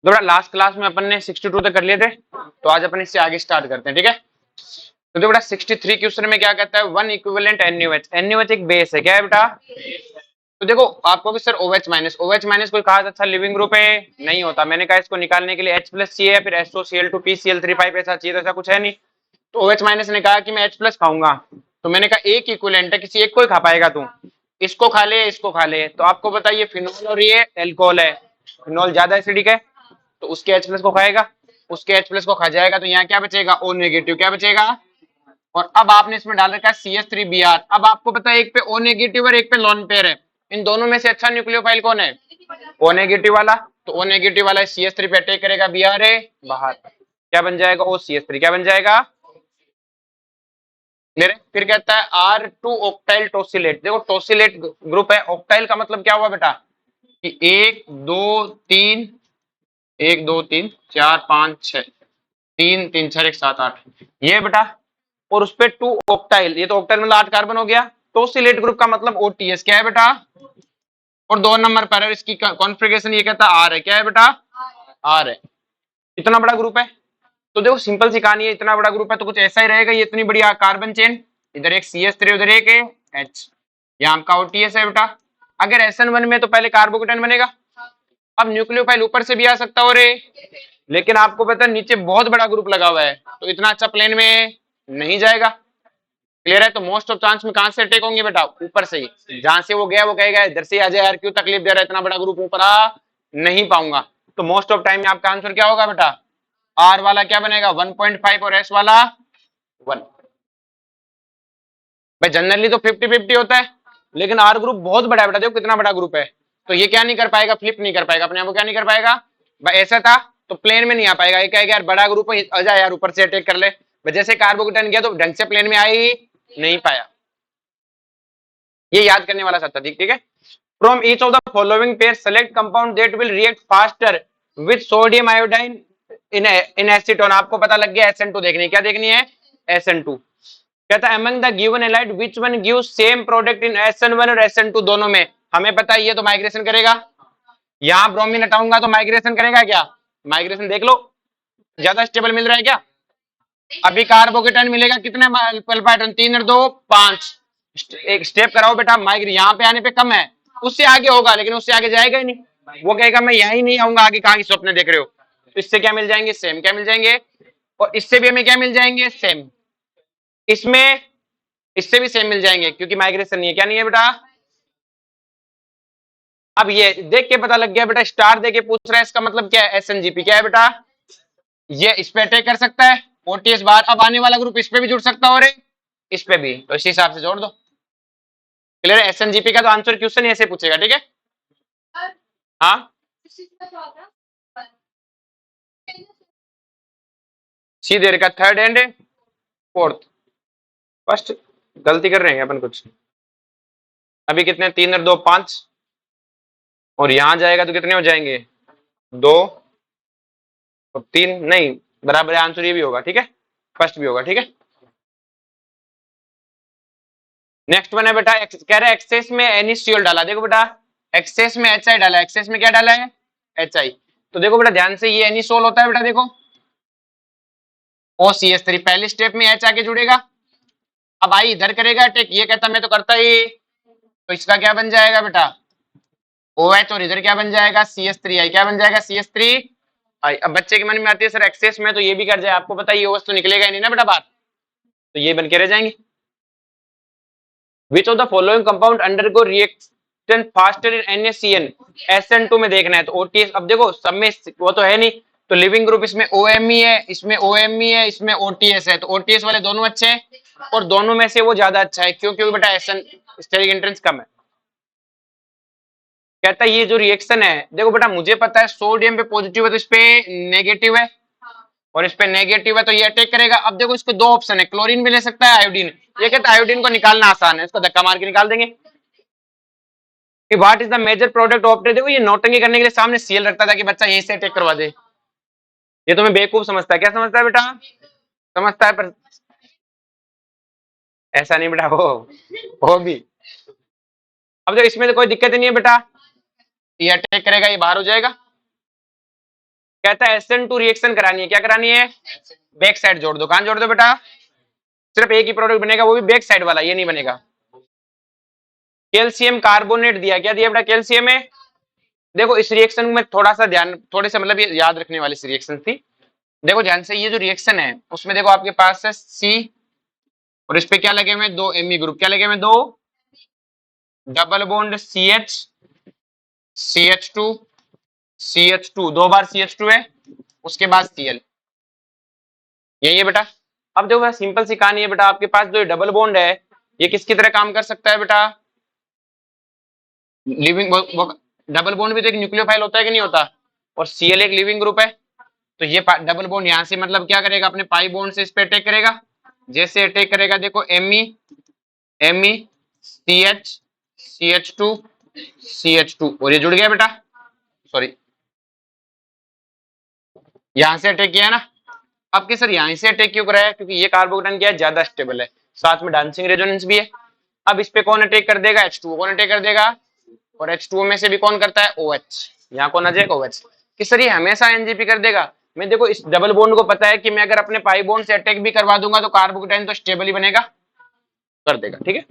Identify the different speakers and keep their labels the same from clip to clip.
Speaker 1: थोड़ा last class में अपन ने 62 तक कर लिए थे, तो आज अपन इससे आगे स्टार्ट करते हैं, ठीक है। तो बेटा 63 क्वेश्चन में क्या कहता है, वन इक्विवेलेंट NaOH। NaOH एक बेस है, क्या है बेटा। तो देखो आपको कि सर OH माइनस कोई खास अच्छा लिविंग ग्रुप है नहीं होता। मैंने कहा इसको निकालने के लिए H प्लस चाहिए या फिर SOCl2 PCl3 पाइप ऐसा चाहिए, तो ऐसा कुछ है नहीं। तो OH माइनस ने कहा कि मैं H प्लस खाऊंगा, तो मैंने कहा एक इक्विवेलेंट है, किसी एक को ही खा पाएगा तू, इसको खा ले इसको खा ले। तो आपको बताइए फिनोल और ये एल्कोहल है, फिनोल ज्यादा एसिडिक है तो उसके H प्लस को खाएगा, उसके H प्लस को खा जाएगा, तो यहाँ क्या बचेगा O नेगेटिव, क्या बचेगा। और अब आपने इसमें डाल रखा है CH3Br। अब आपको पता है एक पे O नेगेटिव और एक पे लॉन पेयर है, इन दोनों में से अच्छा न्यूक्लियोफाइल कौन है, O नेगेटिव वाला। तो O नेगेटिव वाला CH3 पे अटैक करेगा, Br है बाहर, क्या बन जाएगा OCH3, क्या बन जाएगा मेरे। फिर कहता है R2 ऑक्टाइल टोसिलेट। देखो टोसिलेट ग्रुप है, ऑक्टाइल का मतलब क्या हुआ बेटा कि 1 2 3 3 3 4 1 7 8 ये बेटा। और उस पे 2 ऑक्टाइल, ये तो ऑक्टाइल मतलब 8 कार्बन हो गया। टोसिलेट ग्रुप का मतलब OTS, क्या है बेटा। और 2 नंबर पर है इसकी कॉन्फ़िगरेशन, ये कहता है R है, क्या है बेटा R है। इतना बड़ा ग्रुप है, तो देखो सिंपल सी कहानी है, इतना बड़ा ग्रुप है तो कुछ ऐसा ही रहेगा, ये इतनी बड़ी कार्बन चेन, इधर एक CH3 उधर एक H, यहाँ आपका OTS है बेटा। अगर SN1 में तो पहले कार्बोकेटाइन बनेगा। अब न्यूक्लियोफाइल ऊपर से भी आ सकता हो रे, लेकिन आपको पता है नीचे बहुत बड़ा ग्रुप लगा हुआ है, तो इतना अच्छा प्लेन में नहीं जाएगा। क्लियर है। तो मोस्ट ऑफ चांस में कहां से अटैक होंगे बेटा, ऊपर से ही। जहां से वो गया वो कहेगा इधर से आ जाए यार, क्यों तकलीफ दे रहा है, इतना बड़ा ग्रुप ऊपर आ नहीं पाऊंगा। तो मोस्ट ऑफ टाइम में आपका आंसर क्या होगा बेटा, R वाला क्या बनेगा 1.5 और S वाला 1। भाई जनरली तो 50-50 होता है, लेकिन R ग्रुप बहुत बड़ा है बेटा, देखो कितना बड़ा ग्रुप है। तो ये क्या नहीं कर पाएगा, फ्लिप नहीं कर पाएगा अपने आप को, क्या नहीं कर पाएगा भाई। ऐसा था तो प्लेन में नहीं आ पाएगा, ये कहेगा यार बड़ा ग्रुप है आ जा यार ऊपर से अटैक कर ले। जैसे कार्बोकेटाइन गया तो ढंग से प्लेन में आ ही नहीं पाया। ये याद करने वाला सब था, ठीक है। From each of the following pair select compound that will react faster with sodium iodine in acetone. आपको पता लग गया SN2 देखनी है, क्या देखनी है SN2। कहता है among the given allied which one gives same product in SN1 और SN2 दोनों में। हमें पता है ये तो माइग्रेशन करेगा, यहाँ ब्रोमीन हटाऊंगा तो माइग्रेशन करेगा, क्या माइग्रेशन देख लो ज्यादा स्टेबल मिल रहा है क्या। अभी कार्बोकेटाइन मिलेगा कितने पैटर्न 3 और 2 5, एक स्टेप कराओ बेटा, माइग्रेशन यहाँ पे आने पे कम है, उससे आगे होगा लेकिन उससे आगे जाएगा ही नहीं, वो कहेगा मैं यहीं नहीं आऊंगा, आगे कहाँ की स्वप्न देख रहे हो। तो इससे क्या मिल जाएंगे सेम, क्या मिल जाएंगे, और इससे भी हमें क्या मिल जाएंगे सेम, इसमें इससे भी सेम मिल जाएंगे क्योंकि माइग्रेशन नहीं है, क्या नहीं है बेटा। अब ये देख के पता लग गया बेटा, स्टार दे के पूछ रहा है इसका मतलब क्या है SNGP, क्या है बेटा ये इस पे अटैक कर सकता है OTS बाहर। अब आने वाला ग्रुप इस पे भी जुड़ सकता हो रे, इस पे भी, तो इसी हिसाब से जोड़ दो। क्लियर है। SNGP का तो आंसर क्वेश्चन ऐसे पूछेगा, ठीक है। हाँ सी देर का थर्ड एंड फोर्थ, फर्स्ट गलती कर रहे हैं अपन कुछ। अभी कितने 3 और 2 5, और यहां जाएगा तो कितने हो जाएंगे 2 और 3, नहीं बराबर आंसर ये भी होगा, ठीक है फर्स्ट भी होगा, ठीक है। नेक्स्ट वन है बेटा कह रहा है एक्सेस में NaCl डाला। देखो बेटा एक्सेस में HI डाला, एक्सेस में क्या डाला है HI। तो देखो बेटा ध्यान से ये NaCl होता है बेटा, देखो OCH3 पहले स्टेप में H आके जुड़ेगा। अब आई इधर करेगा अटैक, ये कहता मैं तो करता ही, तो इसका क्या बन जाएगा बेटा OH, और इधर क्या बन जाएगा CH3I, क्या बन जाएगा CH3I। अब बच्चे के मन में आती है सर एक्सेस में तो ये भी कर जाए, आपको पता है ये OH तो निकलेगा ही नहीं ना बेटा बाहर, तो ये बन के रह जाएंगे। Which of the following compound undergo reaction faster in NaCN? SN2 में देखना है तो OTS। अब देखो सब में वो तो है नहीं, तो लिविंग ग्रुप इसमें OMe है, इसमें OMe है, इसमें OTS है, तो OTS वाले दोनों अच्छे हैं, और दोनों में से वो ज्यादा अच्छा है क्योंकि बेटा SN स्टेरिक एंट्रेंस कम है। कहता है ये जो रिएक्शन है, देखो बेटा मुझे पता है सोडियम पे पॉजिटिव है तो इस पे नेगेटिव है, और इस पे नेगेटिव है तो ये अटैक करेगा। अब देखो इसको दो ऑप्शन है, क्लोरीन भी ले सकता है आयोडीन। ये कहता है आयोडीन को निकालना आसान है, इसको धक्का मार के निकाल देंगे। What is the major product of, देखो ये नोटंकी करने के लिए सामने सीएल रखता था कि बच्चा यहीं से अटैक करवा दे। ये तुम्हें बेवकूफ समझता है, क्या समझता है बेटा, समझता है पर ऐसा नहीं बेटा, वो भी। अब देखो इसमें तो कोई दिक्कत ही नहीं है बेटा, ये अटैक करेगा ये बाहर हो जाएगा। कहता है SN2 रिएक्शन करानी है, क्या करानी है, बैक साइड जोड़ दो, कहां जोड़ दो बेटा, सिर्फ एक ही प्रोडक्ट बनेगा, वो भी बैक साइड वाला, ये नहीं बनेगा। कैल्शियम कार्बोनेट दिया, क्या दिया बेटा, कैल्शियम है। देखो इस रिएक्शन में थोड़ा सा ध्यान, थोड़े से मतलब ये याद रखने वाली रिएक्शन थी। देखो ध्यान से, ये जो रिएक्शन है उसमें देखो आपके पास है सी, और इस पे क्या लगे हुए, दो एमई ग्रुप, क्या लगे हुए, दो डबल बॉन्ड CH, CH2 दो बार CH2 है, उसके बाद Cl, यही है बेटा। अब देखो सिंपल सी कहानी है बेटा, आपके पास जो डबल बॉन्ड है ये किसकी तरह काम कर सकता है बेटा, लिविंग, डबल बॉन्ड भी तो एक न्यूक्लियोफाइल होता है कि नहीं होता, और Cl एक लिविंग ग्रुप है। तो ये डबल बॉन्ड यहाँ से मतलब क्या करेगा, अपने पाई बॉन्ड से इस पे अटैक करेगा, जैसे अटैक करेगा देखो Me CH, CH2 और ये जुड़ गया बेटा, सॉरी यहां से अटैक किया है ना। अब के सर यहां से अटैक क्यों करा है, क्योंकि ये कार्बोकेटाइन क्या है, ज्यादा स्टेबल है, साथ में डांसिंग रेजोनेंस भी है। अब इस पे कौन अटैक कर देगा, H2 कौन अटैक कर देगा, और H2 में से भी कौन करता है, OH, यहाँ कौन आ जाएगा, OH। कि सर ये हमेशा एनजीपी कर देगा, मैं देखो इस डबल बॉन्ड को पता है कि मैं अगर अपने पाई बॉन्ड से अटैक भी करवा दूंगा तो कार्बोकेटाइन तो स्टेबल ही बनेगा, कर देगा, ठीक है।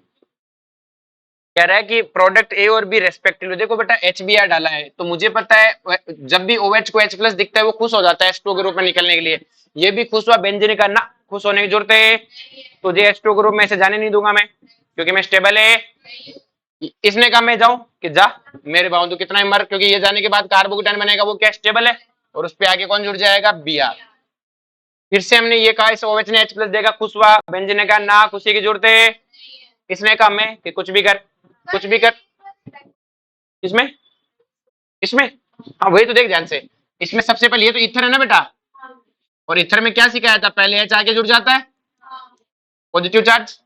Speaker 1: कह रहा है कि प्रोडक्ट ए और बी रेस्पेक्टिवली, देखो बेटा HBr डाला है तो मुझे पता है जब भी OH को H प्लस दिखता है वो खुश हो जाता है H2 के रूप में निकलने के लिए, ये भी खुश हुआ, बेंजीन का ना खुश होने की जरूरत है, तुझे H2 के रूप में से जाने नहीं दूंगा मैं, क्योंकि मैं स्टेबल है। इसने कहा मैं जाऊं कि जा मेरे बाबू, तो कितना ही मर, क्योंकि ये जाने के बाद कार्बोकेटाइन बनेगा वो क्या स्टेबल है, और उस पे आगे कौन जुड़ जाएगा, Br। फिर से हमने ये कहा इस OH ने H प्लस देगा, खुश हुआ, बेंजीन ने कहा ना खुशी की जरूरत है, इसने कहा मैं कि कुछ भी कर, कुछ भी कर, इसमें इसमें हाँ वही तो देख ध्यान से, इसमें सबसे पहले ये तो इथर है ना बेटा, और इथर में क्या सिखाया था, पहले H आके जुड़ जाता है, पॉजिटिव चार्ज।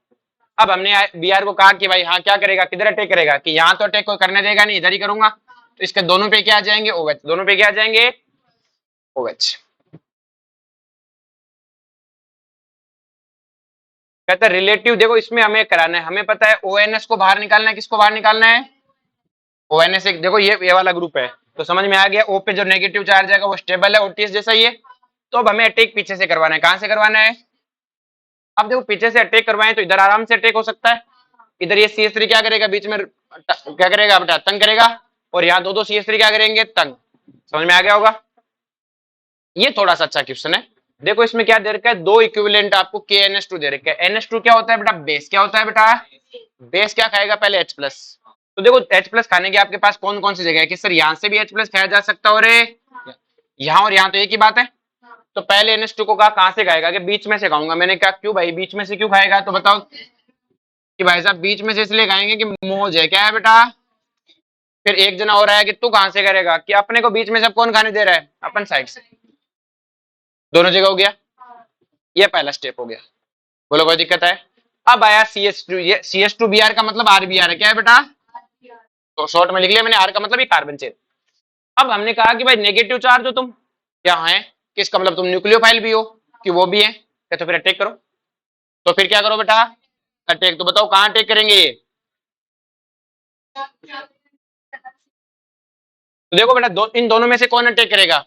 Speaker 1: अब हमने Br को कहा कि भाई हाँ क्या करेगा, किधर अटैक करेगा, कि यहाँ तो अटैक कोई करने देगा नहीं, इधर ही करूंगा, तो इसके दोनों पे क्या आ जाएंगे, OH, दोनों पे क्या आ जाएंगे, OH। कहता है रिलेटिव, देखो इसमें हमें कराना है, हमें पता है ONS को बाहर निकालना है, किसको बाहर निकालना है, ONS एक, देखो ये वाला ग्रुप है, तो समझ में आ गया, O पे जो नेगेटिव चार्ज आएगा वो स्टेबल है, OTS जैसा ही है। तो अब हमें अटैक पीछे से करवाना है, कहां से करवाना है, अब देखो पीछे से अटैक करवाएं तो इधर आराम से अटैक हो सकता है, इधर ये CH3 क्या करेगा, बीच में क्या करेगा बेटा, तंग करेगा, और यहाँ दो CH3 क्या करेंगे, तंग, समझ में आ गया होगा। ये थोड़ा सा अच्छा क्वेश्चन है। देखो इसमें क्या दे रखा है, दो इक्विवेलेंट आपको KNS2 दे रखा है, NH2 क्या होता है बेटा, बेस, क्या होता है बेटा, बेस क्या खाएगा पहले, H प्लस। तो देखो H प्लस खाने के आपके पास कौन कौन सी जगह है, कि सर यहाँ से भी H प्लस खाया जा सकता है, और यहाँ और यहाँ तो एक ही बात है। तो पहले NH2 को कहा कहां से खाएगा, कि बीच में से खाऊंगा, मैंने कहा क्यों भाई बीच में से क्यों खाएगा, तो बताओ कि भाई साहब बीच में से इसलिए खाएंगे कि मौज है, क्या है बेटा। फिर एक जना और आया कि तू कहां से करेगा, कि अपने को बीच में सब कौन खाने दे रहा है, अपन साइड से, दोनों जगह हो गया, ये पहला स्टेप हो गया, बोलो कोई दिक्कत है। अब आया CH2, ये CH2Br का मतलब RBr है, क्या है बेटा, तो शॉर्ट में लिख लिया मैंने, R का मतलब ही कार्बन चेन। अब हमने कहा कि भाई नेगेटिव चार्ज हो तुम, क्या है, किसका मतलब तुम न्यूक्लियोफाइल भी हो, कि वो भी है, तो फिर अटैक करो, तो फिर क्या करो बेटा, अटैक, तो बताओ कहां अटैक करेंगे ये, तो देखो बेटा इन दोनों में से कौन अटैक करेगा,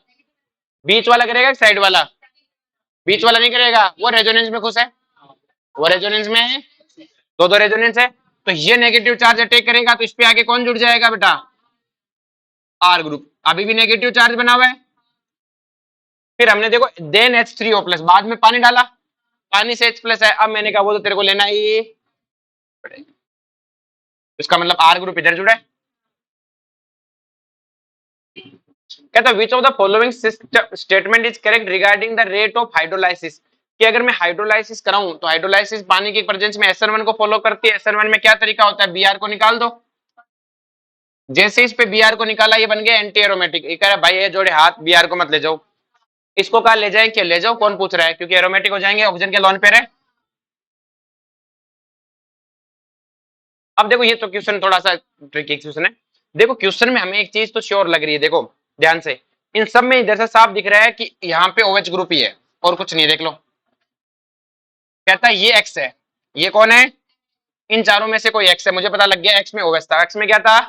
Speaker 1: बीच वाला करेगा कि साइड वाला, बीच वाला नहीं करेगा, वो रेजोनेंस में खुश है, वो रेजोनेंस में है, दो दो रेजोनेंस है, तो ये नेगेटिव चार्ज अटैक करेगा, तो इस पे आगे कौन जुड़ जाएगा बेटा, R ग्रुप, अभी भी नेगेटिव चार्ज बना हुआ है। फिर हमने देखो देन H3O प्लस, बाद में पानी डाला, पानी से H प्लस है, अब मैंने कहा वो तो तेरे को लेना ही पड़ेगा, इसका मतलब R ग्रुप इधर जुड़ा है। कहता है which of the following statement is correct regarding the rate of hydrolysis, कि अगर मैं हाइड्रोलाइसिस कराऊं तो हाइड्रोलाइसिस पानी की प्रेजेंस में SN1 को फॉलो करती है, SN1 में क्या तरीका होता है, Br को निकाल दो, जैसे इस पे Br को निकाला ये बन गया एंटी एरोमेटिक, ये कह रहा है भाई ये जोड़े हाथ, Br को मत ले जाओ, इसको कहा ले जाए, क्या ले जाओ, कौन पूछ रहा है, क्योंकि एरोमेटिक हो जाएंगे, ऑक्सीजन के लोन पे है। अब देखो ये तो क्वेश्चन थोड़ा सा ट्रिकी क्वेश्चन है, देखो क्वेश्चन में हमें एक चीज तो श्योर लग रही है, देखो ध्यान से, इन सब में इधर से साफ दिख रहा है कि यहाँ पे OH ग्रुप ही है और कुछ नहीं, देख लो, कहता है ये X है, ये कौन है, इन चारों में से कोई X है, मुझे पता लग गया X में OH था, X में क्या था।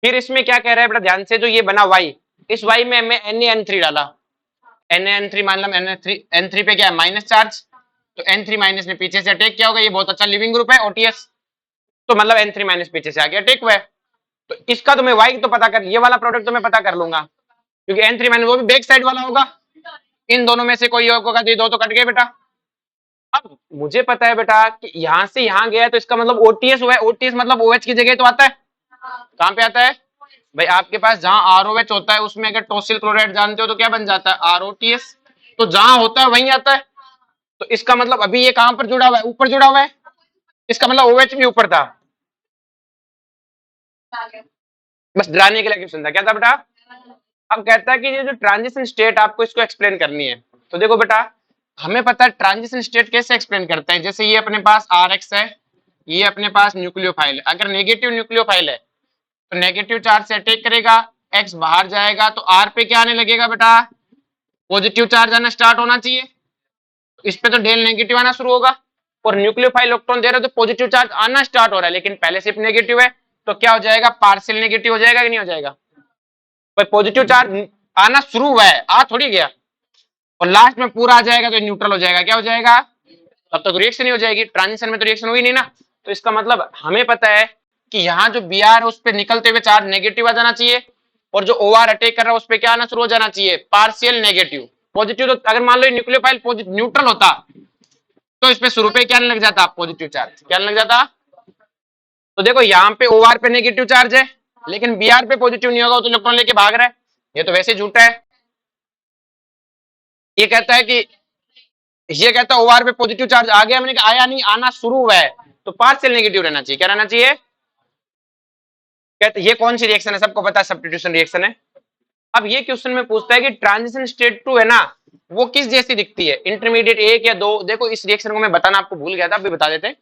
Speaker 1: फिर इसमें क्या कह रहा है बेटा ध्यान से, जो ये बना Y, इस y में मैं Na डाला, Na मान ला, N3 पे क्या है माइनस चार्ज, तो N3 माइनस ने पीछे से अटैक किया होगा, ये बहुत अच्छा लिविंग ग्रुप है OTS, तो मतलब N3 माइनस पीछे से आके अटैक हुआ है, तो इसका तो मैं y तो पता कर, ये वाला प्रोडक्ट तो मैं पता कर लूंगा, क्योंकि N3 माइनस वो भी बैक साइड वाला होगा, इन दोनों में से कोई होगा, तो ये दो तो कट गए बेटा। अब मुझे पता है बेटा कि यहां से यहां गया है, तो इसका मतलब OTS हुआ है, OTS मतलब OH की जगह तो आता है, कहां पे आता है भाई, आपके पास जहां ROH होता है उसमें अगर टॉसिल क्लोराइड जानते हो तो क्या बन जाता है ROTS, तो जहां होता है वहीं आता है, तो इसका मतलब अभी ये कहां पर जुड़ा हुआ है, ऊपर जुड़ा हुआ है, इसका मतलब OH भी ऊपर था, बस डराने के लिए क्वेश्चन था, क्या था बेटा। अब कहता है कि ये जो ट्रांजिशन स्टेट आपको इसको एक्सप्लेन करनी है, तो देखो बेटा हमें पता है ट्रांजिशन स्टेट कैसे एक्सप्लेन करते हैं, जैसे ये अपने पास RX है, ये अपने पास न्यूक्लियोफाइल है, अगर नेगेटिव न्यूक्लियोफाइल है तो नेगेटिव चार्ज से अटैक करेगा, X बाहर जाएगा तो R पे क्या आने लगेगा बेटा, पॉजिटिव चार्ज आना स्टार्ट होना चाहिए, इस पे तो डेल नेगेटिव आना शुरू होगा, और न्यूक्लियोफाइल इलेक्ट्रॉन दे रहे हो तो पॉजिटिव चार्ज आना स्टार्ट हो रहा है, लेकिन पहले सिर्फ नेगेटिव है, तो क्या हो जाएगा पार्शियल नेगेटिव हो जाएगा कि नहीं हो जाएगा, भाई पॉजिटिव चार्ज आना शुरू हुआ है, आ थोड़ी गया, और लास्ट में पूरा आ जाएगा तो न्यूट्रल हो जाएगा, क्या हो जाएगा, तब तक रिएक्शन ही हो जाएगी, ट्रांजिशन में तो रिएक्शन होगी नहीं ना, तो इसका मतलब हमें पता है कि यहाँ जो Br है उस पर निकलते हुए चार्ज नेगेटिव आ जाना चाहिए, और जो OR अटैक कर रहा है उस पर क्या आना शुरू हो जाना चाहिए पार्शियल नेगेटिव, पॉजिटिव तो अगर मान लो न्यूक्लियोफाइल न्यूट्रल होता तो इस पे शुरू पे क्या लग जाता पॉजिटिव चार्ज, क्या लग जाता, तो देखो यहाँ पे OR पे नेगेटिव चार्ज है, लेकिन Br पे पॉजिटिव नहीं होगा तो इलेक्ट्रॉन लेके भाग रहा है, ये तो वैसे झूठा है, ये कहता है कि ये कहता है OR पे पॉजिटिव चार्ज आ गया, मैंने कहा आया नहीं, आना शुरू हुआ है, तो पार्शियल नेगेटिव रहना चाहिए, क्या रहना चाहिए, कहते ये कौन सी रिएक्शन है, सबको पता है सब्स्टिट्यूशन रिएक्शन है। अब ये क्वेश्चन में पूछता है कि ट्रांजिशन स्टेट 2 है ना, वो किस जैसी दिखती है, इंटरमीडिएट 1 या 2, देखो इस रिएक्शन को मैं बताना आपको भूल गया था, अभी बता देते हैं।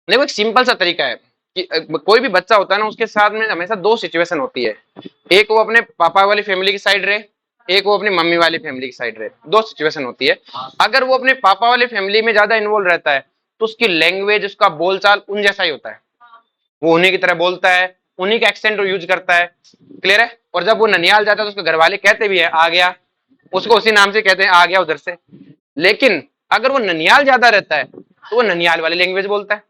Speaker 1: देखो एक सिंपल सा तरीका है कि कोई भी बच्चा होता है ना, उसके साथ में हमेशा दो सिचुएशन होती है, एक वो अपने पापा वाली फैमिली की साइड रहे, एक वो अपनी मम्मी वाली फैमिली की साइड रहे, दो सिचुएशन होती है। अगर वो अपने पापा वाली फैमिली में ज्यादा इन्वॉल्व रहता है तो उसकी लैंग्वेज, उसका बोलचाल उन जैसा ही होता है, वो उन्हीं की तरह बोलता है, उन्हीं का एक्सेंट यूज करता है, क्लियर है। और जब वो ननियाल जाता है तो उसके घर वाले कहते भी है आ गया, उसको उसी नाम से कहते हैं आ गया उधर से, लेकिन अगर वो ननियाल ज्यादा रहता है तो वो ननियाल वाली लैंग्वेज बोलता है।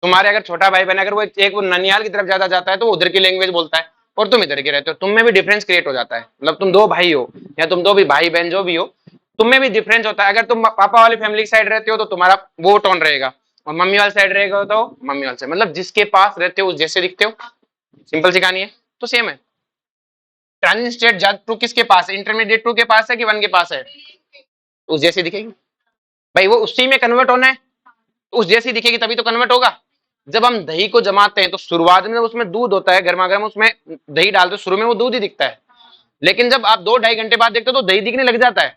Speaker 1: तुम्हारे अगर छोटा भाई बहन अगर वो एक वो ननियाल की तरफ ज्यादा जाता है तो वो उधर की लैंग्वेज बोलता है, और तुम इधर के रहते हो, तुम में भी डिफरेंस क्रिएट हो जाता है, मतलब तुम दो भाई हो या तुम दो भी भाई बहन जो भी हो, तुम में भी डिफरेंस होता है। अगर तुम पापा वाली फैमिली की साइड रहते हो तो तुम्हारा वो टोन रहेगा, और मम्मी वाली साइड रहेगा तो मम्मी वाले से, मतलब जिसके पास रहते हो जैसे दिखते हो, सिंपल सी कहानी है। तो सेम है, ट्रांजिशन स्टेट जाट टू किसके पास है, इंटरमीडिएट टू के पास है कि वन के पास है, उस जैसी दिखेगी भाई, वो उसी में कन्वर्ट होना है, तो उस जैसी दिखेगी तभी तो कन्वर्ट होगा। जब हम दही को जमाते हैं तो शुरुआत में उसमें दूध होता है गर्मा गर्म, उसमें दही डालते हो शुरू में वो दूध ही दिखता है, लेकिन जब आप 2-2.5 घंटे बाद देखते हो तो दही दिखने लग जाता है,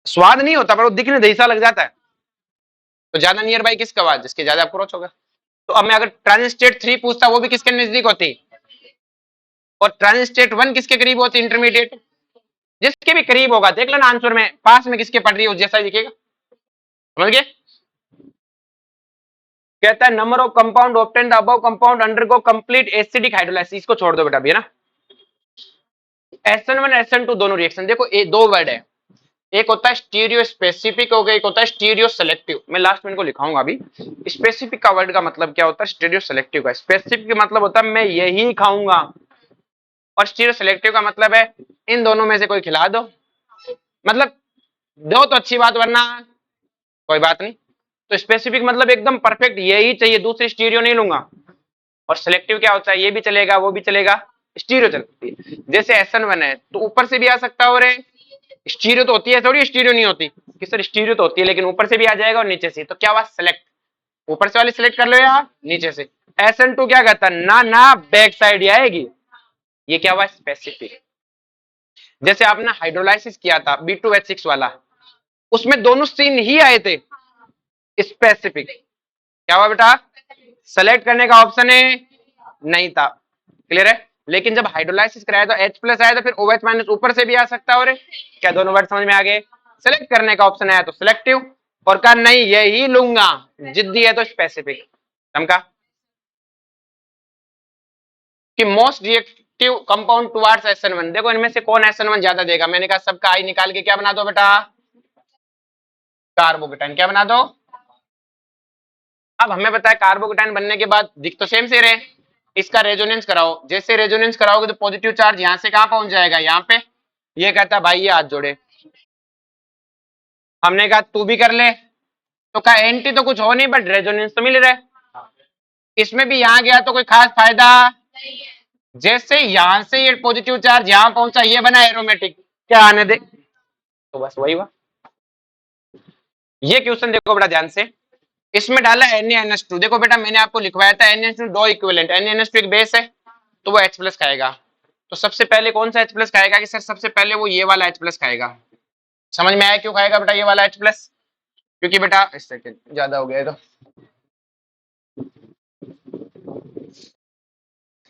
Speaker 1: स्वाद नहीं होता पर वो दिखने दही सा लग जाता है। तो ज्यादा नियर बाई किसका आवाज, जिसके ज्यादा अप्रोच होगा। तो अब मैं अगर ट्रांजिशन स्टेट 3 पूछता वो भी किसके नजदीक होती, और ट्रांजिशन स्टेट 1 किसके करीब होती, इंटरमीडिएट, जिसके भी करीब होगा देख लेना आंसर में पास में किसके पड़ रही है जैसा ही दिखेगा, समझ गए। कहता है number of compound obtain the above compound undergo complete acidic hydrolysis, इसको छोड़ दो बेटा अभी है ना। SN1 SN2 दोनों रिएक्शन देखो, ये दो वर्ड है, एक होता है स्टीरियो स्पेसिफिक हो गया, एक होता है स्टीरियो सेलेक्टिव, मैं लास्ट में इनको लिखाऊंगा अभी। स्पेसिफिक का वर्ड का मतलब क्या होता है, स्टीरियो सेलेक्टिव का, स्पेसिफिक का मतलब होता है मैं यही खाऊंगा, और स्टीरियो सेलेक्टिव का मतलब है इन दोनों में से कोई खिला दो, मतलब दो तो अच्छी बात वरना कोई बात नहीं। तो स्पेसिफिक मतलब एकदम परफेक्ट यही चाहिए, दूसरी स्टीरियो नहीं लूंगा। और सिलेक्टिव क्या होता है, ये भी चलेगा वो भी चलेगा, स्टीरियो चलती है। जैसे SN1 है तो ऊपर से भी आ सकता है, और स्टीरियो तो होती है थोड़ी, स्टीरियो नहीं होती कि सर स्टीरियो तो होती है लेकिन ऊपर से भी आ जाएगा और नीचे से, तो क्या हुआ सेलेक्ट, ऊपर से वाली सिलेक्ट कर लो या नीचे से। SN2 क्या कहता है ना ना बैक साइड आएगी, ये क्या हुआ स्पेसिफिक। जैसे आपने हाइड्रोलाइसिस किया था B2H6 वाला, उसमें दोनों सीन ही आए थे, स्पेसिफिक। क्या हुआ बेटा, सेलेक्ट करने का ऑप्शन है नहीं था, क्लियर है। लेकिन जब हाइड्रोलाइसिस कराया तो H+ आया, तो फिर OH- ऊपर से भी आ सकता है, और क्या दोनों वर्ड समझ में आ गए। सेलेक्ट करने का ऑप्शन आया तो सिलेक्टिव, और कहा नहीं यही लूंगा, जिद्दी है तो स्पेसिफिक। समझा कि most reactive respective compound towards SN1। देखो इनमें से कौन SN1 ज्यादा देगा, मैंने कहा सबका आई निकाल के क्या बना दो बेटा, कार्बोकेटाइन। क्या बना दो? अब हमें पता है कार्बोकेटाइन बनने के बाद दिख तो सेम से रहे, इसका रेजोनेंस कराओ। जैसे रेजोनेंस कराओगे तो पॉजिटिव चार्ज यहां से कहां पहुंच जाएगा, यहाँ पे। ये कहता है भाई ये हाथ जोड़े, हमने कहा तू भी कर ले, तो कहा एंटी तो कुछ हो नहीं बट रेजोनेंस तो मिल रहा है। इसमें भी यहां गया तो कोई खास फायदा, जैसे यहां से ये पॉजिटिव चार्ज यहां पहुंचा, ये बना एरोमेटिक, क्या आने दे, तो बस वही हुआ। ये क्वेश्चन देखो बेटा ध्यान से, इसमें डाला NaNH2। देखो बेटा मैंने आपको लिखवाया था NaNH2 दो इक्विवेलेंट, NaNH2 एक बेस है तो वो H प्लस खाएगा। तो सबसे पहले कौन सा H प्लस खाएगा, कि सर सबसे पहले वो ये वाला H प्लस खाएगा। समझ में आया क्यों खाएगा बेटा ये वाला H प्लस, क्योंकि बेटा इस सेकंड ज्यादा हो गया, तो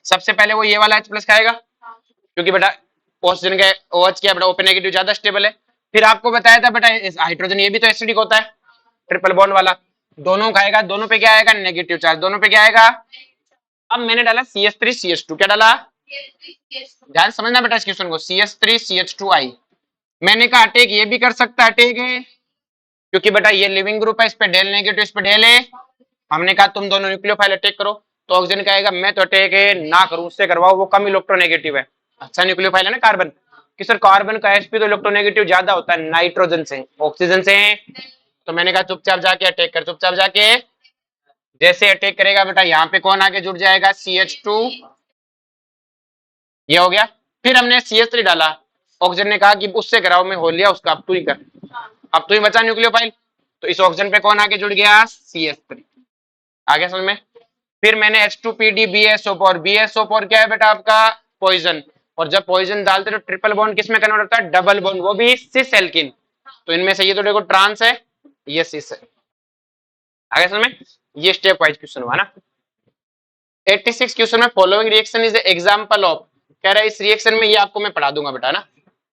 Speaker 1: सबसे पहले वो ये वाला H प्लस खाएगा, क्योंकि बेटा ऑक्सीजन के OH क्या बेटा ओपन नेगेटिव ज्यादा स्टेबल है। फिर आपको बताया था बेटा हाइड्रोजन ये भी तो एसिडिक होता है, ट्रिपल बॉन्ड वाला, दोनों खाएगा, दोनों पे क्या आएगा, नेगेटिव चार्ज, दोनों पे क्या आएगा। अब मैंने डाला CH3CH2, क्या डाला, ध्यान समझना बेटा इस क्वेश्चन को, CH3CH2I। मैंने कहा अटैक ये भी कर सकता है, अटैक है क्योंकि बेटा ये लिविंग ग्रुप है, इस पे डेल नेगेटिव, इस पे डेल है। हमने कहा तुम दोनों न्यूक्लियोफाइल अटैक करो, तो ऑक्सीजन कहेगा मैं तो अटैक है ना करूं, उससे करवाओ, वो कम इलेक्ट्रोनेगेटिव है। अच्छा न्यूक्लियोफाइल है ना कार्बन, कि सर कार्बन का sp तो इलेक्ट्रोनेगेटिव ज्यादा होता है नाइट्रोजन से, ऑक्सीजन से। तो मैंने कहा चुपचाप जाके अटैक कर, चुपचाप जाके, जैसे अटैक करेगा बेटा यहाँ पे कौन आके जुड़ जाएगा, CH2, ये हो गया। फिर हमने CH3 डाला, ऑक्सीजन ने कहा कि उससे कराओ, मैं हो लिया उसका, अब तू ही कर, अब तू ही बचा न्यूक्लियोफाइल। तो इस ऑक्सीजन पे कौन आके जुड़ गया, CH3। आ गया समझ में। फिर मैंने H2PD BSO4, BSO4 क्या है बेटा आपका, पॉइजन, और जब पॉइजन डालते तो ट्रिपल बॉन्ड किसमें कन्वर्ट होता है, डबल बॉन्ड, वो भी सिस एल्किन। तो इनमें से ये तो देखो ट्रांस है, ये सिस है। आ गया समझ में। ये स्टेप वाइज क्वेश्चन हुआ ना। 86 क्वेश्चन में following reaction is example of, कह रहा है इस रिएक्शन में, ये आपको मैं पढ़ा दूंगा बेटा ना,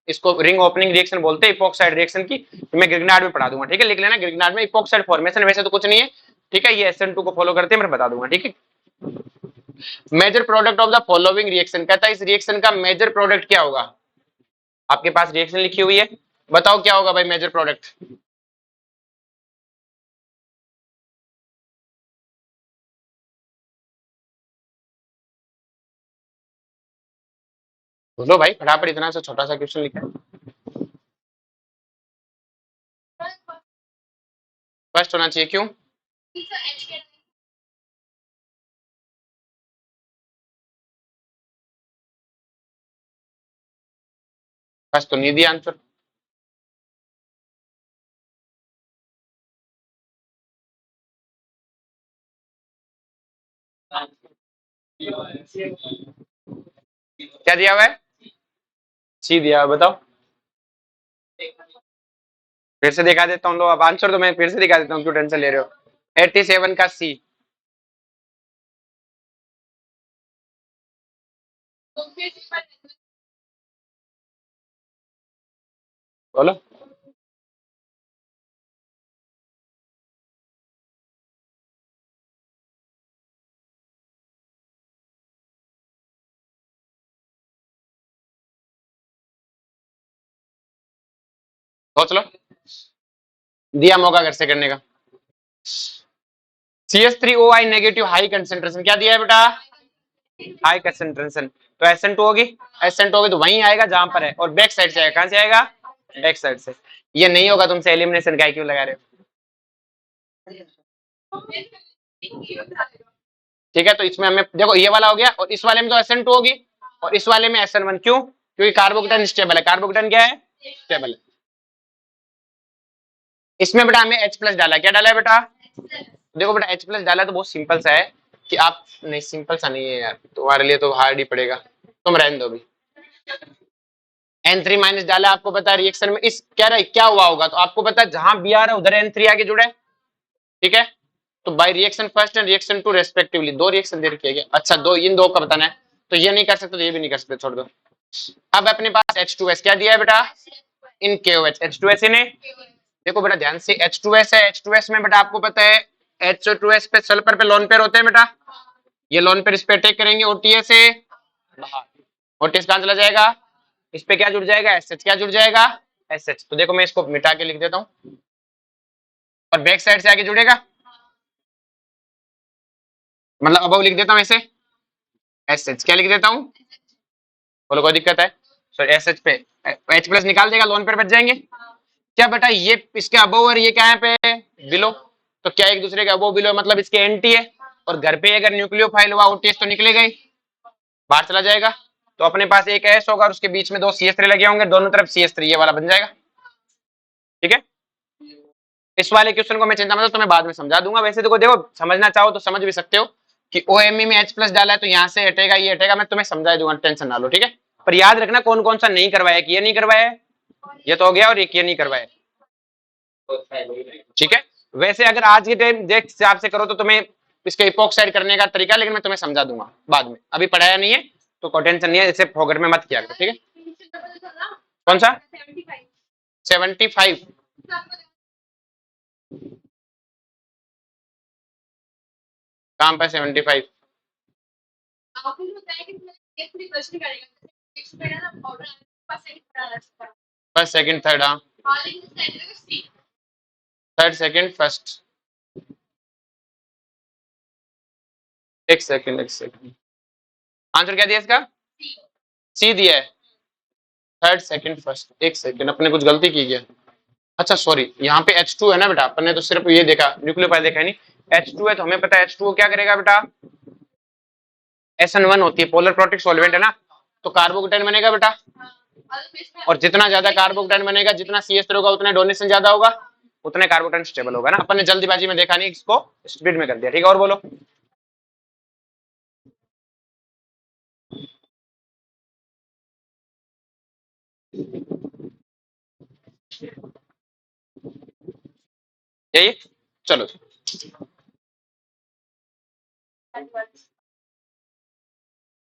Speaker 1: इसको रिंग ओपनिंग रिएक्शन बोलते हैं, इपॉक्साइड रिएक्शन की, मैं ग्रिग्नार्ड में पढ़ा दूंगा, ठीक है, लिख लेना ग्रिग्नार्ड में इपॉक्साइड फॉर्मेशन, वैसे तो कुछ नहीं है, ठीक है, ये SN2 को फॉलो करते हैं, मैं बता दूंगा, ठीक है। Major product of the following reaction, कहता है इस रिएक्शन का मेजर प्रोडक्ट क्या होगा। आपके पास रिएक्शन लिखी हुई है, बताओ क्या होगा भाई मेजर प्रोडक्ट। बोलो भाई फटाफट, इतना सा छोटा सा क्वेश्चन लिखा है, फर्स्ट होना चाहिए, क्यों। फर्स्ट तो नहीं दिया आंसर। क्या दिया हुआ है, सी दिया हुआ है, बताओ। फिर से दिखा देता हूँ, लो अब आंसर तो मैं फिर से दिखा देता हूँ, क्यों टेंशन ले रहे हो। 87 का सी, बोलो। सोच लो, दिया मौका घर से करने का। CH3OI नेगेटिव हाई कंसेंट्रेशन, क्या दिया है बेटा, हाई कंसेंट्रेशन, तो SN2 होगी, SN2 होगी तो वहीं आएगा जहां पर है, और बैक साइड से आएगा, कहां से आएगा, बैक साइड से। ये नहीं होगा तुमसे एलिमिनेशन का, क्यों लगा रहे हो, ठीक है। तो इसमें हमें देखो ये वाला हो गया, और इस वाले में तो SN2 होगी, और इस वाले में SN1, क्यों, क्योंकि कार्बोकेटाइन स्टेबल है, कार्बोकेटाइन क्या है, स्टेबल है। इसमें बेटा हमें H प्लस डाला, क्या डाला है बेटा, देखो बेटा H प्लस डाला तो बहुत सिंपल सा है, कि आप, नहीं सिंपल सा नहीं है यार, तुम्हारे लिए तो हार्ड ही पड़ेगा, तुम रहने दो अभी। N3 माइनस डाला, आपको पता है रिएक्शन में इस कह रहा है क्या हुआ होगा, तो आपको पता है जहां बी आ रहा है उधर N3 आगे जुड़े, ठीक है। तो by reaction first and reaction two respectively, दो रिएक्शन दे रखी है, अच्छा दो, इन दो का बताना है, तो ये नहीं कर सकते तो ये भी नहीं कर सकते, छोड़ दो। अब अपने पास H2S क्या दिया है बेटा, इन KOH, H2S इन्हें, देखो बेटा ध्यान से, H2S है, H2S में बेटा आपको पता है H2S पे सल्फर पे लोन पेयर होते हैं बेटा, ये लोन पेयर इस पे अटैक करेंगे OTA से बाहर, OTS कहां चला जाएगा, इस पे क्या जुड़ जाएगा, SH क्या जुड़ जाएगा, SH। तो देखो मैं इसको मिटा के लिख देता हूं, और बैक साइड से आगे जुड़ेगा, मतलब अब लिख देता हूं ऐसे, SH क्या लिख देता हूं, बोलो कोई दिक्कत है, सो SH पे H प्लस निकाल देगा, लोन पर बच जाएंगे। क्या बेटा ये इसके अबोव और ये क्या है पे बिलो, तो क्या एक दूसरे के अबोव बिलो मतलब इसके एंटी है, और घर पे अगर न्यूक्लियोफाइल हुआ OTS तो निकलेगा ही, बाहर चला जाएगा। तो अपने पास एक S होगा और उसके बीच में दो CH3 लगे होंगे, दोनों तरफ CH3 ये वाला बन जाएगा। ठीक है, इस वाले क्वेश्चन को मैं चिंता मतलब तुम्हें बाद में समझा दूंगा। वैसे तो देखो समझना चाहो तो समझ भी सकते हो कि OMe में H प्लस डाला है तो यहाँ से हटेगा ये हटेगा, मैं तुम्हें समझा दूंगा, टेंशन ना लो। ठीक है, पर याद रखना कौन कौन सा नहीं करवाया, कि ये नहीं करवाया, ये तो हो गया, और ये नहीं करवाया। ठीक है, वैसे अगर आज के टाइम देख हिसाब से करो तो तुम्हें इसके इपोक्साइड करने का तरीका, लेकिन मैं तुम्हें समझा दूंगा बाद में, अभी पढ़ाया नहीं है तो कोई टेंशन नहीं है, इसे फोगर में मत किया करो। ठीक है, कौन सा 75, काम पे 75, फर्स्ट सेकंड थर्ड, हाँ थर्ड सेकंड फर्स्ट, एक सेकंड आंसर क्या दिया इसका, सी दिया है, थर्ड सेकंड फर्स्ट। एक सेकंड अपने कुछ गलती की है, अच्छा सॉरी, यहाँ पे H2 है ना बेटा, अपन ने तो सिर्फ ये देखा न्यूक्लियोफाइल देखा है नहीं, H2 है तो हमें पता है H2 क्या करेगा बेटा, SN1 होती है, पोलर प्रोटिक सॉल्वेंट है ना, तो कार्बोकेटाइन बनेगा बेटा, और जितना ज्यादा कार्बोकेटाइन बनेगा, जितना CH3 होगा उतना डोनेशन ज्यादा होगा, उतने कार्बोकेटाइन स्टेबल होगा ना। अपन ने जल्दीबाजी में देखा नहीं, इसको स्पीड में कर दिया। ठीक है, और बोलो, यही, चलो